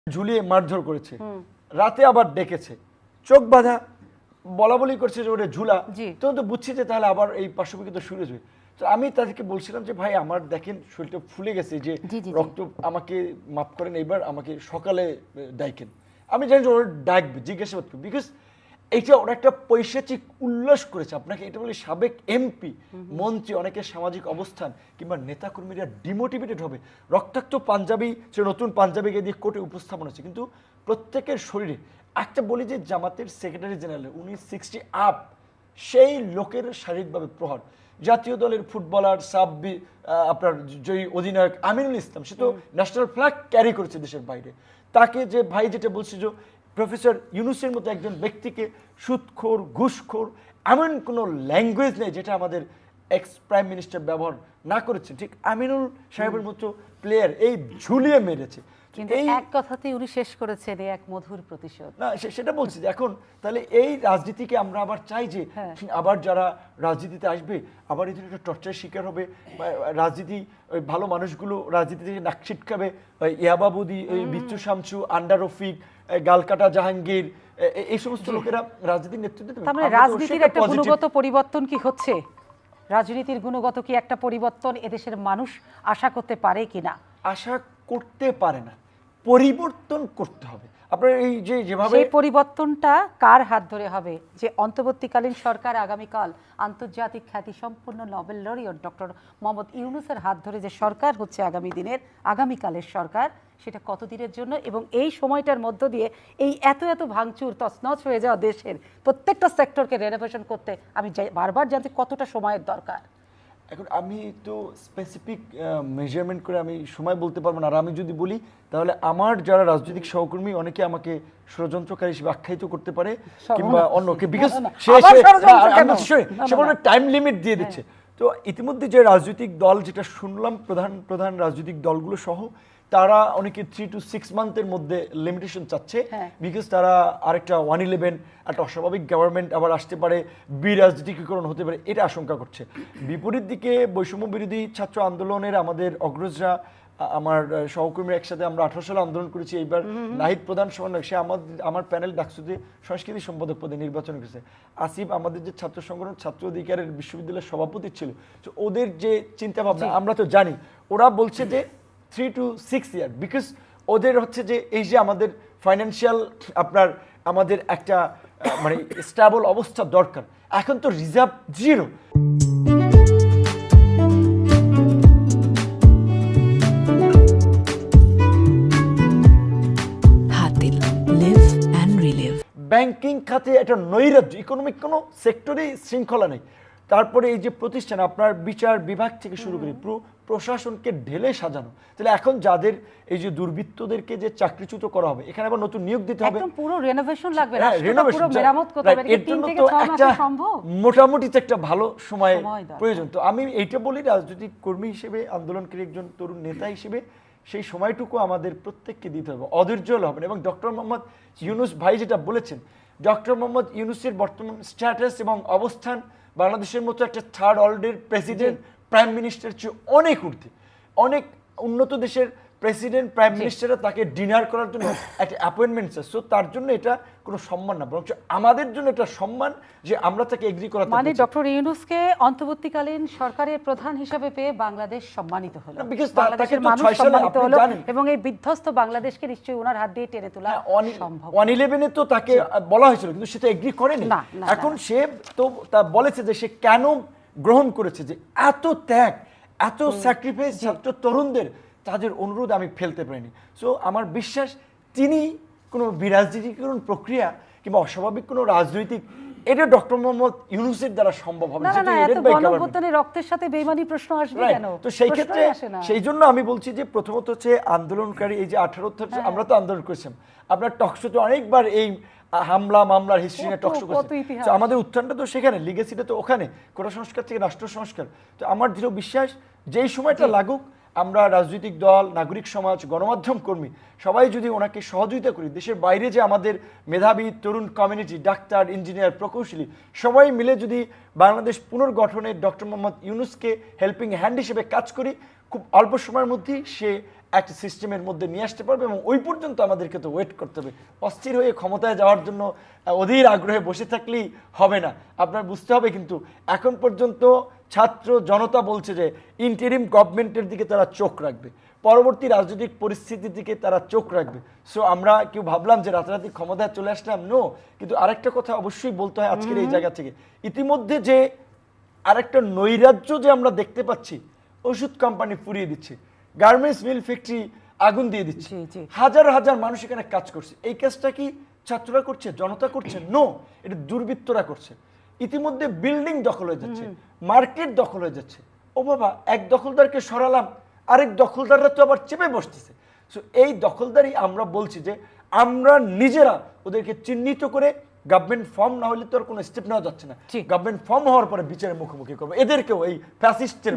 ঝুলিয়ে মারধর করেছে, রাতে আবার ডেকেছে, চোখ বাঁধা বলা বলি করছে যে ওটা ঝুলা, তখন তো বুঝছি যে তাহলে আবার এই পার্শ্ববিকৃত শুরু হয়ে। তো আমি তাদেরকে বলছিলাম যে ভাই আমার দেখেন শরীরটা ফুলে গেছে, যে রক্ত, আমাকে মাফ করেন, এইবার আমাকে সকালে ডাইকেন। আমি জানি যে ওরা ডাকবে, জিজ্ঞাসাবাদ করবে, বিকজ এইটা ওরা একটা পৈশাচিক উল্লাস করেছে। আপনাকে এটা বলি সাবেক এমপি, মন্ত্রী, অনেকের সামাজিক অবস্থান কিংবা নেতাকর্মীরা ডিমোটিভেটেড হবে। রক্তাক্ত পাঞ্জাবি, সে নতুন পাঞ্জাবিকে দিয়ে কোর্টে উপস্থাপন হচ্ছে, কিন্তু প্রত্যেকের শরীরে একটা বলি যে জামাতের সেক্রেটারি জেনারেল উনি 60 আপ, সেই লোকের শারীরিকভাবে প্রহার। জাতীয় দলের ফুটবলার সাব্বি আপনার জয়ী অধিনায়ক আমিনুল ইসলাম, সে তো ন্যাশনাল ফ্ল্যাগ ক্যারি করেছে দেশের বাইরে, তাকে যে ভাই যেটা বলছি যে প্রফেসর ইউনূসের মতো একজন ব্যক্তিকে সুদখোর, ঘুষখোর, এমন কোনো ল্যাঙ্গুয়েজ নেই যেটা আমাদের এক্স প্রাইম মিনিস্টার ব্যবহার না করেছেন, ঠিক আমিনুল সাহেবের মতো প্লেয়ার এই ঝুলিয়ে মেরেছে। কিন্তু এক কথাতেই উনি শেষ করেছেন এক মধুর প্রতিশোধ। না সেটা বলছি যে এখন তাহলে এই রাজনীতিকে আমরা আবার চাই যে আবার যারা রাজনীতিতে আসবে আবার এই ধরনের টর্চার শিকার হবে, রাজনীতি ওই ভালো মানুষগুলো রাজনীতি থেকে নাক ছিটকাবে, ইয়াবাবুদি, বিচ্ছু শামসু, আন্ডার রফিক, গালকাটা জাহাঙ্গীর, এই সমস্ত লোকেরা রাজনীতির নেতৃত্ব দেবে। তার মানে রাজনীতির একটা গুণগত পরিবর্তন কি হচ্ছে? রাজনীতির গুণগত কি একটা পরিবর্তন এদেশের মানুষ আশা করতে পারে কিনা? আশা করতে পারে না, পরিবর্তন করতে হবে। আপনার এই যে যেভাবে সেই পরিবর্তনটা কার হাত ধরে হবে? যে অন্তর্বর্তীকালীন সরকার আগামীকাল আন্তর্জাতিক খ্যাতিসম্পন্ন নোবেল লরিয়ট ডক্টর মোহাম্মদ ইউনূসের হাত ধরে যে সরকার হচ্ছে আগামীকালের সরকার, সেটা কতদিনের জন্য, এবং এই সময়টার মধ্য দিয়ে এই এত ভাঙচুর তছনছ হয়ে যাওয়া দেশের প্রত্যেকটা সেক্টরকে রেনোভেশন করতে আমি বারবার জানতে কতটা সময়ের দরকার। এখন আমি তো স্পেসিফিক মেজারমেন্ট করে আমি সময় বলতে পারবো না, আর আমি যদি বলি তাহলে আমার যারা রাজনৈতিক সহকর্মী অনেকে আমাকে ষড়যন্ত্রকারী হিসেবে আখ্যায়িত করতে পারে কিংবা অন্যকে, বিকজ সে টাইম লিমিট দিয়ে দিচ্ছে। তো ইতিমধ্যে যে রাজনৈতিক দল যেটা শুনলাম, প্রধান রাজনৈতিক দলগুলো সহ তারা অনেকে 3 to 6 মান্থের মধ্যে লিমিটেশন চাচ্ছে, বিকজ তারা আরেকটা 111 একটা অস্বাভাবিক গভর্নমেন্ট আবার আসতে পারে, বিরাজনীতিকরণ হতে পারে, এটা আশঙ্কা করছে। বিপরীত দিকে বৈষম্য বিরোধী ছাত্র আন্দোলনের আমাদের অগ্রজরা, আমার সহকর্মীরা একসাথে আমরা 18 সালে আন্দোলন করেছি, এইবার নাহিদ প্রধান সমন্বয়ক, সে আমার প্যানেল ডাকসুতে সংস্কৃতি সম্পাদক পদে নির্বাচন করেছে। আসিফ আমাদের যে ছাত্র সংগঠন ছাত্র অধিকারের বিশ্ববিদ্যালয়ের সভাপতি ছিল, তো ওদের যে চিন্তা ভাবনা আমরা তো জানি, ওরা বলছে যে 3 to 6 ইয়ার, বিকজ ওদের হচ্ছে যে এই যে আমাদের ফাইন্যান্সিয়াল আপনার আমাদের একটা মানে স্টেবল অবস্থা দরকার, এখন তো রিজার্ভ জিরো। ব্যাংকিং খাতে একটা নৈরাজ্য, ইকোনমিক কোনো সেক্টরেই শৃঙ্খলা নেই। তারপরে এই যে প্রতিষ্ঠান আপনার বিচার বিভাগ থেকে শুরু করে প্রশাসনকে ঢেলে সাজানো, তাহলে এখন যাদের এই যে দুর্বৃত্তদেরকে যে চাকরিচ্যুত করা হবে, এখানে আবার নতুন নিয়োগ দিতে হবে, একদম পুরো রিনোভেশন লাগবে, রাষ্ট্রটা পুরো মেরামত করতে হবে, এর জন্য তো একটা মোটামুটি একটা ভালো সময় প্রয়োজন। তো আমি এইটা বলি রাজনৈতিক কর্মী হিসেবে, আন্দোলনকারী একজন তরুণ নেতা হিসেবে সেই সময়টুকু আমাদের প্রত্যেককে দিতে হবে, অধৈর্য হলে হবে না। এবং ডক্টর মোহাম্মদ ইউনূস ভাই যেটা বলেছেন, ডক্টর মোহাম্মদ ইউনূসের বর্তমান স্ট্যাটাস এবং অবস্থান বাংলাদেশের মতো একটা থার্ড ওয়ার্ল্ডের প্রেসিডেন্ট প্রাইম মিনিস্টার চেয়ে অনেক ঊর্ধ্বে। অনেক উন্নত দেশের প্রেসিডেন্ট প্রাইম মিনিস্টাররা তাকে ডিনার করার জন্য একটা অ্যাপয়েন্টমেন্ট চায়, সো তার জন্য এটা কোনো সম্মান না, বরং আমাদের জন্য এটা সম্মান যে আমরা তাকে এগ্রি করাতে। মানে ডক্টর ইউনূসকে অন্তর্বর্তীকালীন সরকারের প্রধান হিসেবে পেয়ে বাংলাদেশ সম্মানিত হলো, বাংলাদেশের মানুষ সম্মানিত হলো, এবং এই বিধ্বস্ত বাংলাদেশকে নিশ্চয়ই ওনার হাত দিয়ে টেনে তোলা সম্ভব। 111-এ তো তাকে বলা হয়েছিল, কিন্তু সেটা এগ্রি করেনি। এখন সে তো তা বলেছে যে সে কেন গ্রহণ করেছে, যে এত ত্যাগ, এত স্যাক্রিফাইস ছাত্র তরুণদের, তাদের অনুরোধ আমি ফেলতে পারিনি। সো আমার বিশ্বাস তিনি কোনো বিরাজনীতিকরণ প্রক্রিয়া কিংবা অস্বাভাবিক কোনো রাজনৈতিক, এটা ডক্টর মোহাম্মদ ইউনূসের দ্বারা সম্ভব হবে না। রক্তের সাথে বেইমানি প্রশ্ন আসবে কেন? তো সেই ক্ষেত্রে সেই জন্য আমি বলছি যে প্রথমত হচ্ছে আন্দোলনকারী এই যে 18 আমরা তো আন্দোলন করেছিলাম, আপনার টকশোতে অনেকবার এই হামলা মামলার হিস্ট্রি নিয়ে টকশো করেছে, আমাদের উত্থানটা তো সেখানে, লিগেসিটা তো ওখানে, কোটা সংস্কার থেকে রাষ্ট্র সংস্কার। তো আমার দৃঢ় বিশ্বাস যেই সময়টা লাগুক আমরা রাজনৈতিক দল, নাগরিক সমাজ, গণমাধ্যম কর্মী সবাই যদি ওনাকে সহযোগিতা করি, দেশের বাইরে যে আমাদের মেধাবী তরুণ কমিউনিটি, ডাক্তার, ইঞ্জিনিয়ার, প্রকৌশলী সবাই মিলে যদি বাংলাদেশ পুনর্গঠনে ডক্টর মোহাম্মদ ইউনূসকে হেল্পিং হ্যান্ড হিসেবে কাজ করি, খুব অল্প সময়ের মধ্যেই সে একটা সিস্টেমের মধ্যে নিয়ে আসতে পারবে। এবং ওই পর্যন্ত আমাদেরকে তো ওয়েট করতে হবে। অস্থির হয়ে ক্ষমতায় যাওয়ার জন্য অধীর আগ্রহে বসে থাকলেই হবে না। আপনার বুঝতে হবে কিন্তু এখন পর্যন্ত ছাত্র জনতা বলছে যে ইন্টারিম গভর্নমেন্টের দিকে তারা চোখ রাখবে, পরবর্তী রাজনৈতিক পরিস্থিতির দিকে তারা চোখ রাখবে। সো আমরা কেউ ভাবলাম যে রাতারাতি ক্ষমতায় চলে আসলাম, নো। কিন্তু আরেকটা কথা অবশ্যই বলতে হয় আজকের এই জায়গা থেকে, ইতিমধ্যে যে আরেকটা নৈরাজ্য যে আমরা দেখতে পাচ্ছি, ওষুধ কোম্পানি পুড়িয়ে দিচ্ছে, গার্মেন্টস মিল ফ্যাক্টরি আগুন দিয়ে দিচ্ছে, হাজার হাজার মানুষ এখানে কাজ করছে। এই কাজটা কি ছাত্ররা করছে, জনতা করছে? নো, এটা দুর্বৃত্তরা করছে। ইতিমধ্যে বিল্ডিং দখল হয়ে যাচ্ছে, মার্কেট দখল হয়ে যাচ্ছে। ও বাবা, এক দখলদারকে সরালাম, আরেক দখলদাররা তো আবার চেপে বসতেছে। সো এই দখলদারি আমরা বলছি যে আমরা নিজেরা ওদেরকে চিহ্নিত করে গভর্নমেন্ট ফর্ম না হলে তো আর কোনো স্টেপ নেওয়া যাচ্ছে না। গভর্নমেন্ট ফর্ম হওয়ার পরে বিচারের মুখোমুখি করবো এদেরকেও, এই ফ্যাসিস্টের